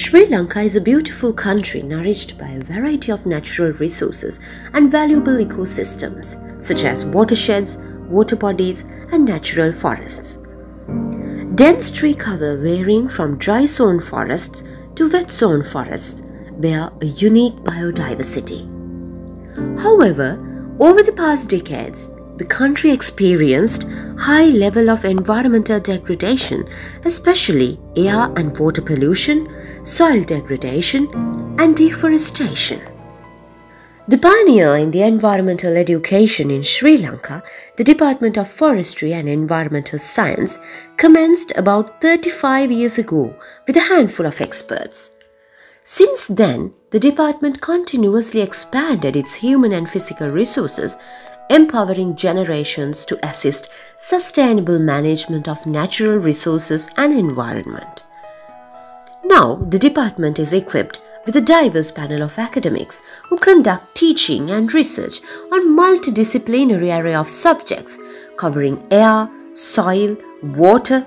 Sri Lanka is a beautiful country nourished by a variety of natural resources and valuable ecosystems such as watersheds, water bodies and natural forests. Dense tree cover varying from dry zone forests to wet zone forests bear a unique biodiversity. However, over the past decades, the country experienced high level of environmental degradation, especially air and water pollution, soil degradation, and deforestation. The pioneer in the environmental education in Sri Lanka, the Department of Forestry and Environmental Science, commenced about 35 years ago with a handful of experts. Since then, the department continuously expanded its human and physical resources, empowering generations to assist sustainable management of natural resources and environment. Now, the department is equipped with a diverse panel of academics who conduct teaching and research on multidisciplinary array of subjects covering air, soil, water,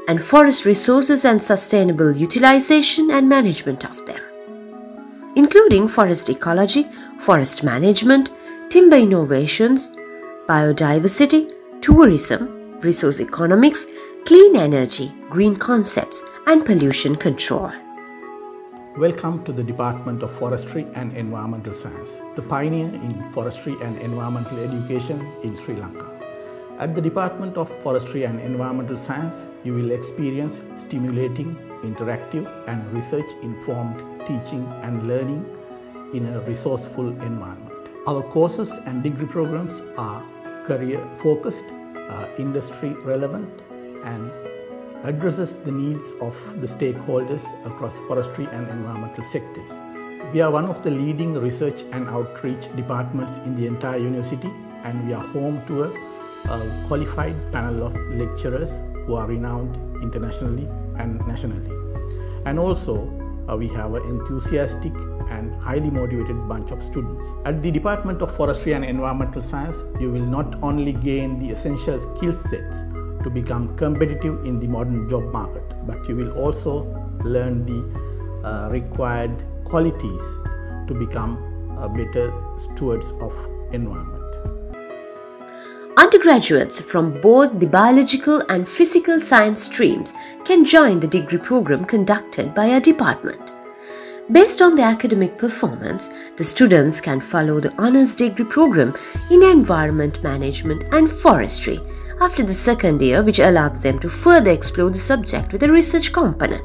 and forest resources and sustainable utilization and management of them, including forest ecology, forest management, timber innovations, biodiversity, tourism, resource economics, clean energy, green concepts, and pollution control. Welcome to the Department of Forestry and Environmental Science, the pioneer in forestry and environmental education in Sri Lanka. At the Department of Forestry and Environmental Science, you will experience stimulating, interactive, and research-informed teaching and learning in a resourceful environment. Our courses and degree programs are career-focused, industry-relevant, and addresses the needs of the stakeholders across forestry and environmental sectors. We are one of the leading research and outreach departments in the entire university, and we are home to a qualified panel of lecturers who are renowned internationally and nationally. And also, we have an enthusiastic and highly motivated bunch of students. At the Department of Forestry and Environmental Science, you will not only gain the essential skill sets to become competitive in the modern job market, but you will also learn the required qualities to become better stewards of environment. Undergraduates from both the biological and physical science streams can join the degree program conducted by our department. Based on the academic performance, the students can follow the honours degree program in environment management and forestry after the second year, which allows them to further explore the subject with a research component.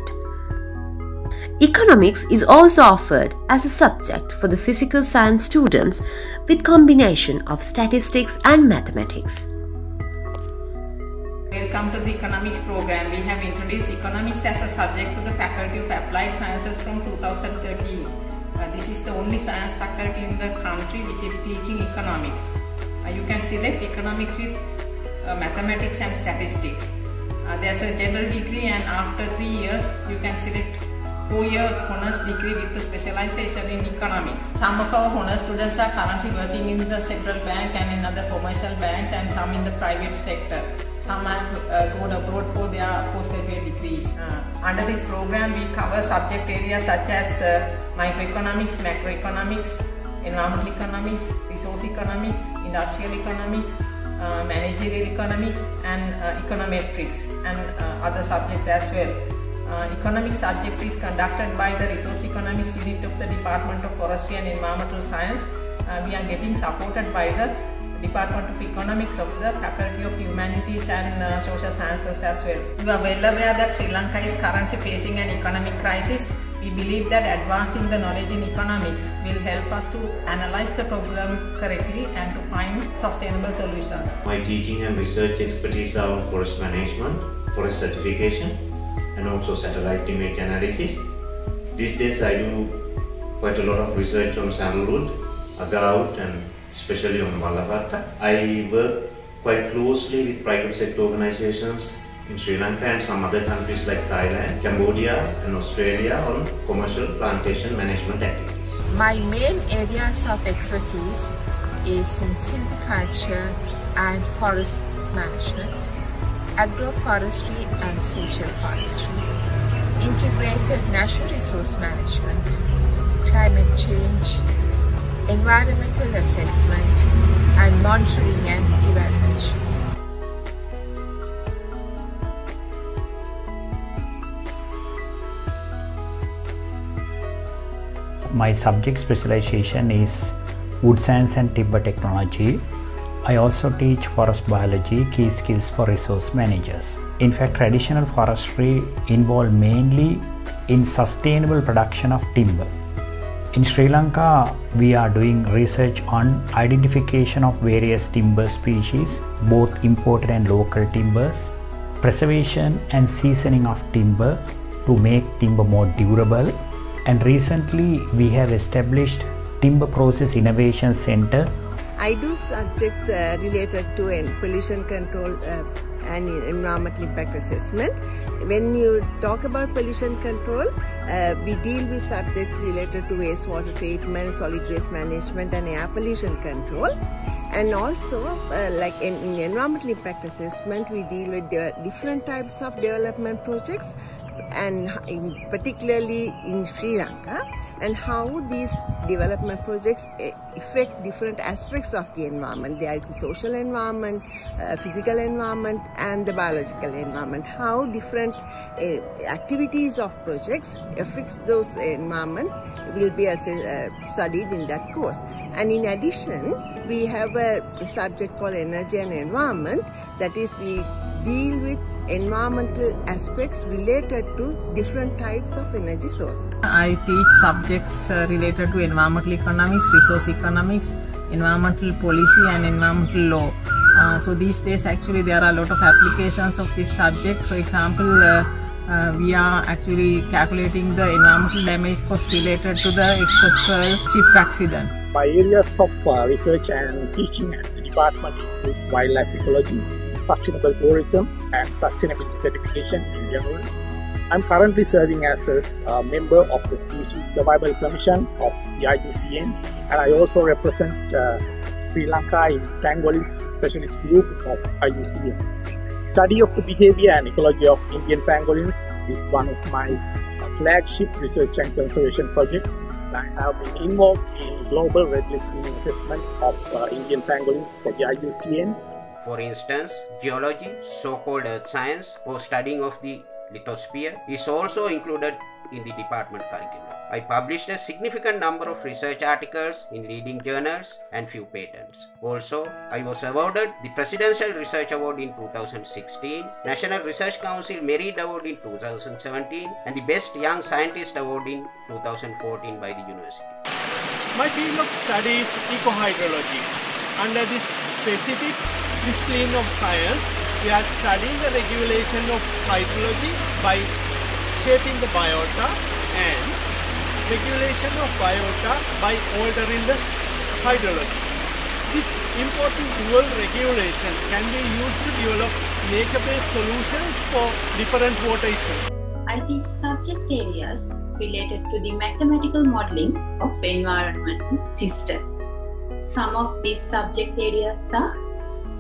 Economics is also offered as a subject for the physical science students with combination of statistics and mathematics. Welcome to the economics program. We have introduced economics as a subject to the Faculty of Applied Sciences from 2013. This is the only science faculty in the country which is teaching economics. You can select economics with mathematics and statistics. There's a general degree, and after 3 years you can select 4-year honours degree with the specialization in economics. Some of our honours students are currently working in the central bank and in other commercial banks, and some in the private sector. Some have gone abroad for their postgraduate degrees. Under this program, we cover subject areas such as microeconomics, macroeconomics, environmental economics, resource economics, industrial economics, managerial economics, and econometrics, and other subjects as well. Economics subject is conducted by the Resource Economics Unit of the Department of Forestry and Environmental Science. We are getting supported by the Department of Economics of the Faculty of Humanities and Social Sciences as well. You are well aware that Sri Lanka is currently facing an economic crisis. We believe that advancing the knowledge in economics will help us to analyze the problem correctly and to find sustainable solutions. My teaching and research expertise are on forest management, forest certification, and also satellite image analysis. These days I do quite a lot of research on sandalwood, agarwood, and especially on Malapatta. I work quite closely with private sector organizations in Sri Lanka and some other countries like Thailand, Cambodia, and Australia on commercial plantation management activities. My main areas of expertise is in silviculture and forest management, agroforestry and social forestry. integrated natural resource management, climate change, environmental assessment, and monitoring and evaluation. My subject specialization is wood science and timber technology. I also teach forest biology, key skills for resource managers. In fact, traditional forestry involves mainly in sustainable production of timber. In Sri Lanka, we are doing research on identification of various timber species, both imported and local timbers, preservation and seasoning of timber to make timber more durable. And recently, we have established Timber Process Innovation Center. I do subjects related to pollution control and environmental impact assessment. When you talk about pollution control, we deal with subjects related to wastewater treatment, solid waste management and air pollution control. And also, like in environmental impact assessment, we deal with different types of development projects, and particularly in Sri Lanka, and how these development projects affect different aspects of the environment. There is the social environment, physical environment and the biological environment. How different activities of projects affects those environment will be studied in that course. And in addition, we have a subject called energy and environment, that is we deal with environmental aspects related to different types of energy sources. I teach subjects related to environmental economics, resource economics, environmental policy and environmental law. So these days actually there are a lot of applications of this subject. For example, we are actually calculating the environmental damage cost related to the express ship accident. My areas of research and teaching at the department includes wildlife ecology, sustainable tourism and sustainability certification in general. I'm currently serving as a member of the Species Survival Commission of the IUCN, and I also represent Sri Lanka in pangolin specialist group of IUCN. Study of the behavior and ecology of Indian pangolins is one of my flagship research and conservation projects. I have been involved in global red listing assessment of Indian pangolins for the IUCN. For instance, geology, so-called earth science or studying of the lithosphere is also included in the department curriculum. I published a significant number of research articles in leading journals and few patents. Also, I was awarded the Presidential Research Award in 2016, National Research Council Merit Award in 2017 and the Best Young Scientist Award in 2014 by the university. My field of study is ecohydrology. Under this specific discipline of science, we are studying the regulation of hydrology by shaping the biota and regulation of biota by altering the hydrology. This important dual regulation can be used to develop nature-based solutions for different water issues. I teach subject areas related to the mathematical modeling of environmental systems. Some of these subject areas are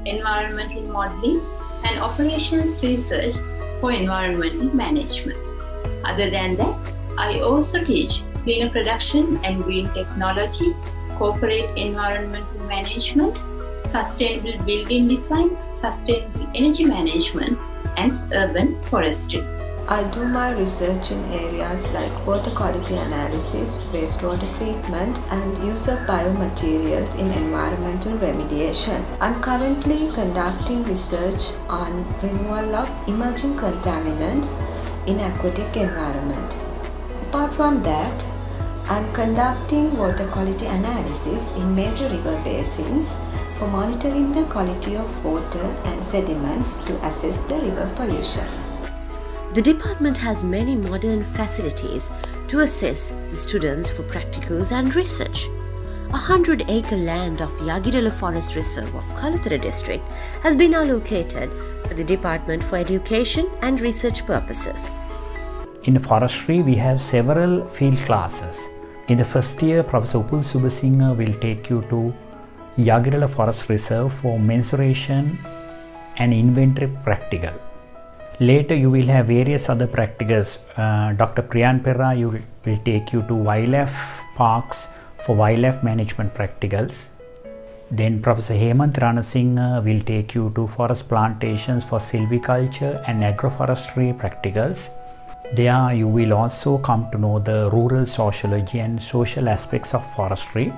environmental modeling and operations research for environmental management. Other than that, I also teach cleaner production and green technology, corporate environmental management, sustainable building design, sustainable energy management, and urban forestry. I do my research in areas like water quality analysis, wastewater treatment, and use of biomaterials in environmental remediation. I'm currently conducting research on removal of emerging contaminants in aquatic environment. Apart from that, I'm conducting water quality analysis in major river basins for monitoring the quality of water and sediments to assess the river pollution. The department has many modern facilities to assess the students for practicals and research. 100-acre land of Jayewardenepura Forest Reserve of Kaluthara district has been allocated for the department for education and research purposes. In forestry, we have several field classes. In the first year, Professor Upul Subasinghe will take you to Jayewardenepura Forest Reserve for mensuration and inventory practical. Later you will have various other practicals. Dr. Priyan Pera will take you to wildlife parks for wildlife management practicals. Then Professor Hemant Ranasinghe will take you to forest plantations for silviculture and agroforestry practicals. There you will also come to know the rural sociology and social aspects of forestry.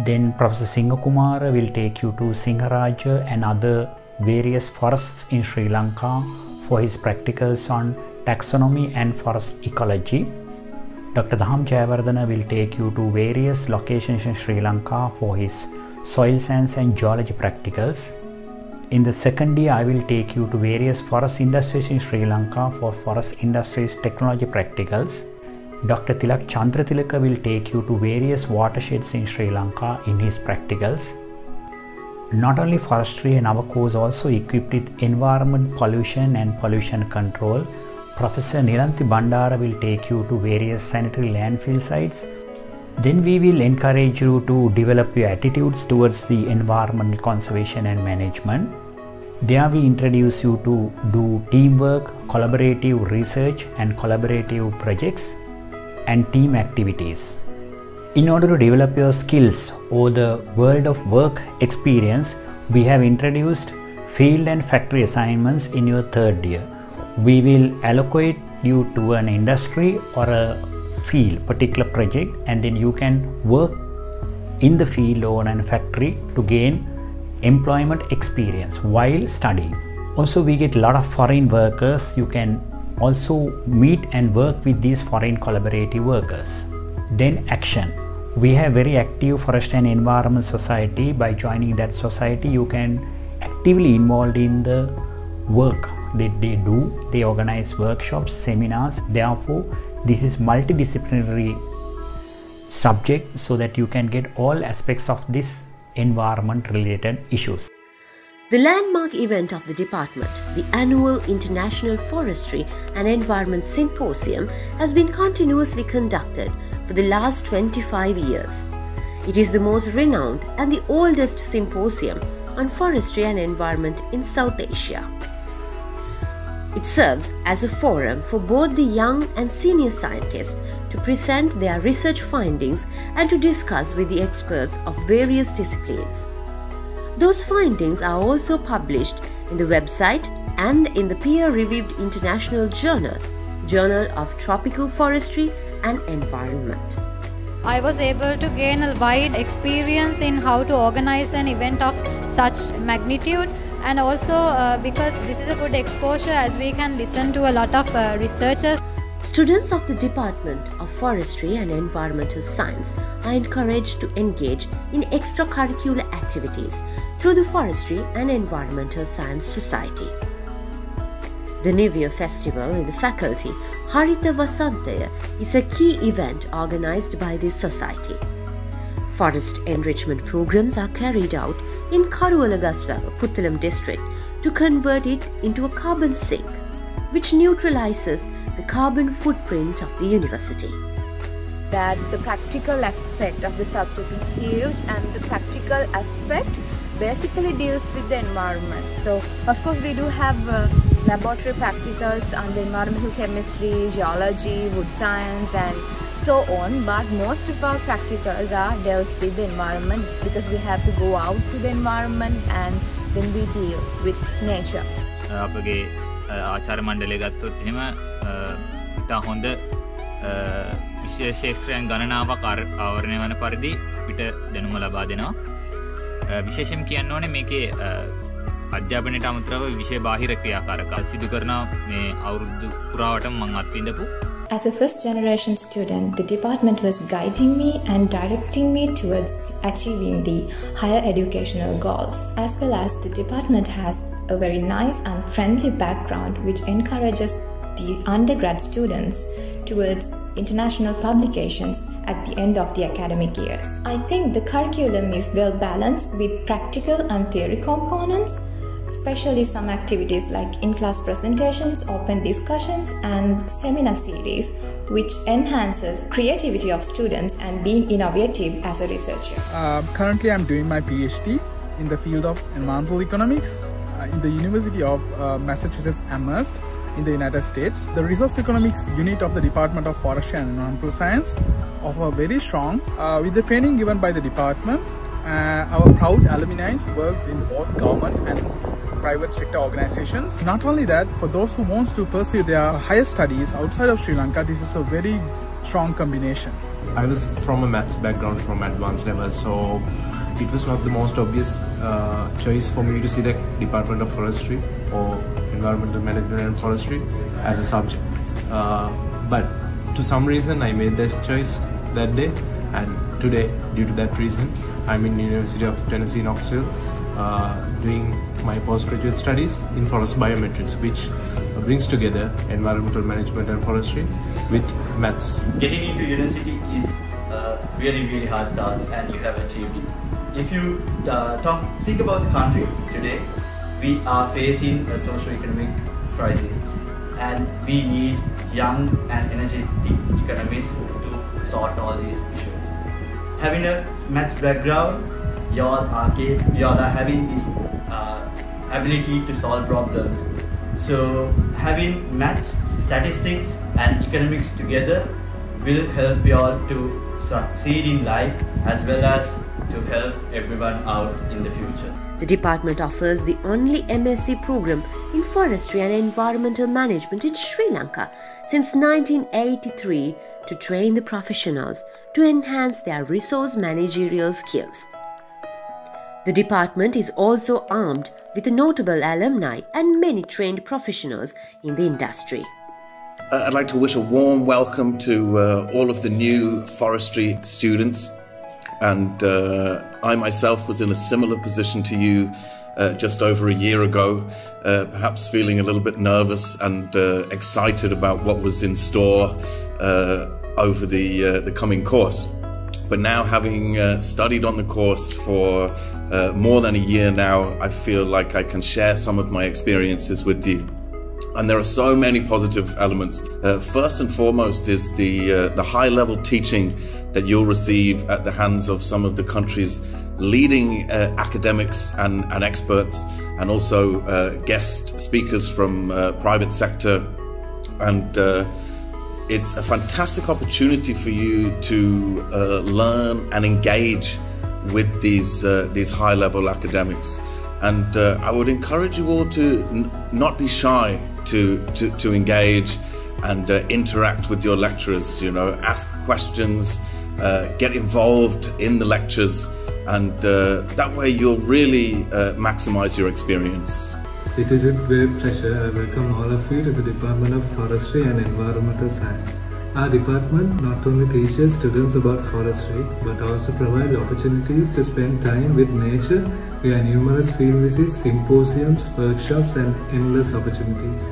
Then Professor Singhakumara will take you to Singharaja and other various forests in Sri Lanka for his practicals on taxonomy and forest ecology. Dr. Dham Jayawardena will take you to various locations in Sri Lanka for his soil science and geology practicals. In the second year, I will take you to various forest industries in Sri Lanka for forest industries technology practicals. Dr. Tilak Chandratilaka will take you to various watersheds in Sri Lanka in his practicals. Not only forestry, and our course also equipped with environment, pollution and pollution control. Professor Nilanthi Bandara will take you to various sanitary landfill sites. Then we will encourage you to develop your attitudes towards the environmental conservation and management. There we introduce you to do teamwork, collaborative research and collaborative projects and team activities. In order to develop your skills or the world of work experience, we have introduced field and factory assignments in your third year. We will allocate you to an industry or a field, particular project, and then you can work in the field or in a factory to gain employment experience while studying. Also, we get a lot of foreign workers. You can also meet and work with these foreign collaborative workers. Then action. We have very active Forest and Environment Society. By joining that society, you can actively involved in the work that they do. They organize workshops, seminars. Therefore, this is multidisciplinary subject so that you can get all aspects of this environment related issues. The landmark event of the department, the annual International Forestry and Environment Symposium, has been continuously conducted for the last 25 years. It is the most renowned and the oldest symposium on forestry and environment in South Asia. It serves as a forum for both the young and senior scientists to present their research findings and to discuss with the experts of various disciplines. Those findings are also published in the website and in the peer-reviewed international journal, Journal of Tropical Forestry and Environment. I was able to gain a wide experience in how to organize an event of such magnitude, and also because this is a good exposure as we can listen to a lot of researchers. Students of the Department of Forestry and Environmental Science are encouraged to engage in extracurricular activities through the Forestry and Environmental Science Society. The New Year Festival in the faculty, Haritha Vasantaya, is a key event organized by this society. Forest enrichment programs are carried out in Karuwalagaswala, Puttalam district to convert it into a carbon sink, which neutralizes the carbon footprint of the university. That the practical aspect of the subject is huge, and the practical aspect basically deals with the environment. So of course we do have laboratory practicals on the environmental chemistry, geology, wood science and so on, but most of our practicals are dealt with the environment because we have to go out to the environment and then we deal with nature. අපගේ ආචාර්ය මණ්ඩලය ගත්තොත් එහෙම ඉතා හොඳ විශේෂ ක්ෂේත්‍රයන් ගණනාවක් ආවරණය වන පරිදි අපිට දැනුම ලබා දෙනවා. විශේෂයෙන් කියන්න ඕනේ මේකේ අධ්‍යාපනයට අමතරව විෂය බාහිර ක්‍රියාකාරකම් සිදු කරන මේ අවුරුදු පුරාවටම මම අත්විඳපු. As a first generation student, the department was guiding me and directing me towards achieving the higher educational goals. As well as the department has a very nice and friendly background which encourages the undergrad students towards international publications at the end of the academic years. I think the curriculum is well balanced with practical and theory components, especially some activities like in-class presentations, open discussions and seminar series which enhances creativity of students and being innovative as a researcher. Currently I'm doing my PhD in the field of environmental economics in the University of Massachusetts Amherst. in the United States. The Resource Economics unit of the Department of Forestry and Environmental Science offer very strong with the training given by the department. Our proud alumni works in both government and private sector organizations. Not only that, for those who wants to pursue their higher studies outside of Sri Lanka, this is a very strong combination. I was from a maths background from advanced level, so it was not the most obvious choice for me to select Department of Forestry or Environmental Management and Forestry as a subject. But to some reason I made this choice that day, and today, due to that reason, I'm in University of Tennessee, Knoxville, doing my postgraduate studies in forest biometrics, which brings together environmental management and forestry with maths. Getting into university is a really hard task, and you have achieved it. If you think about the country today, we are facing a socio-economic crisis, and we need young and energetic economists to sort all these issues. Having a maths background, you all are having this ability to solve problems. So having maths, statistics and economics together will help you all to succeed in life, as well as to help everyone out in the future. The department offers the only MSc program in forestry and environmental management in Sri Lanka since 1983 to train the professionals to enhance their resource managerial skills. The department is also armed with a notable alumni and many trained professionals in the industry. I'd like to wish a warm welcome to all of the new forestry students. And I myself was in a similar position to you just over a year ago, perhaps feeling a little bit nervous and excited about what was in store over the coming course. But now, having studied on the course for more than a year now, I feel like I can share some of my experiences with you. And there are so many positive elements. First and foremost is the high-level teaching that you'll receive at the hands of some of the country's leading academics and experts, and also guest speakers from private sector. And it's a fantastic opportunity for you to learn and engage with these high-level academics. And I would encourage you all to not be shy to engage and interact with your lecturers. You know, ask questions, get involved in the lectures, and that way you'll really maximize your experience. It is with great pleasure I welcome all of you to the Department of Forestry and Environmental Science. Our department not only teaches students about forestry, but also provides opportunities to spend time with nature via numerous field visits, symposiums, workshops and endless opportunities.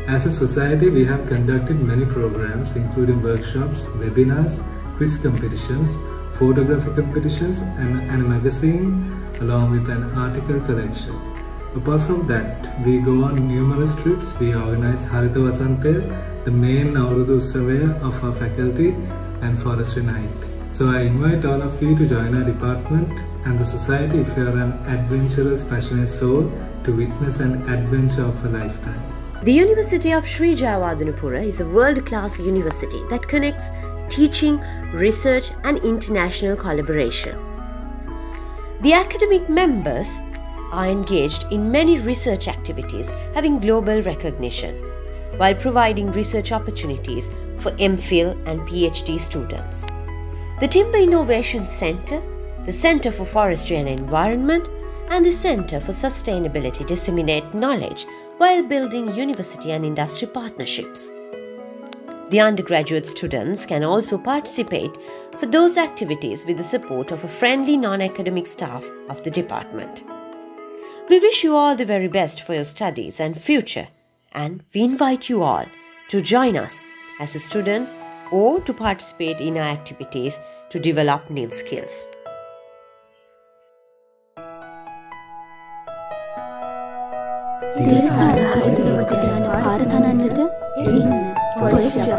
As a society, we have conducted many programs including workshops, webinars, quiz competitions, photography competitions and a magazine along with an article collection. Apart from that, we go on numerous trips. We organize Haritha Vasantaya, the main Naurudu surveyor of our faculty, and Forestry Night. So I invite all of you to join our department and the society if you are an adventurous, passionate soul to witness an adventure of a lifetime. The University of Sri Jayewardenepura is a world-class university that connects teaching, research and international collaboration. The academic members are engaged in many research activities having global recognition, while providing research opportunities for MPhil and PhD students. The Timber Innovation Center, the Center for Forestry and Environment, and the Center for Sustainability disseminate knowledge while building university and industry partnerships. The undergraduate students can also participate for those activities with the support of a friendly non-academic staff of the department. We wish you all the very best for your studies and future, and we invite you all to join us as a student or to participate in our activities to develop new skills. Forestry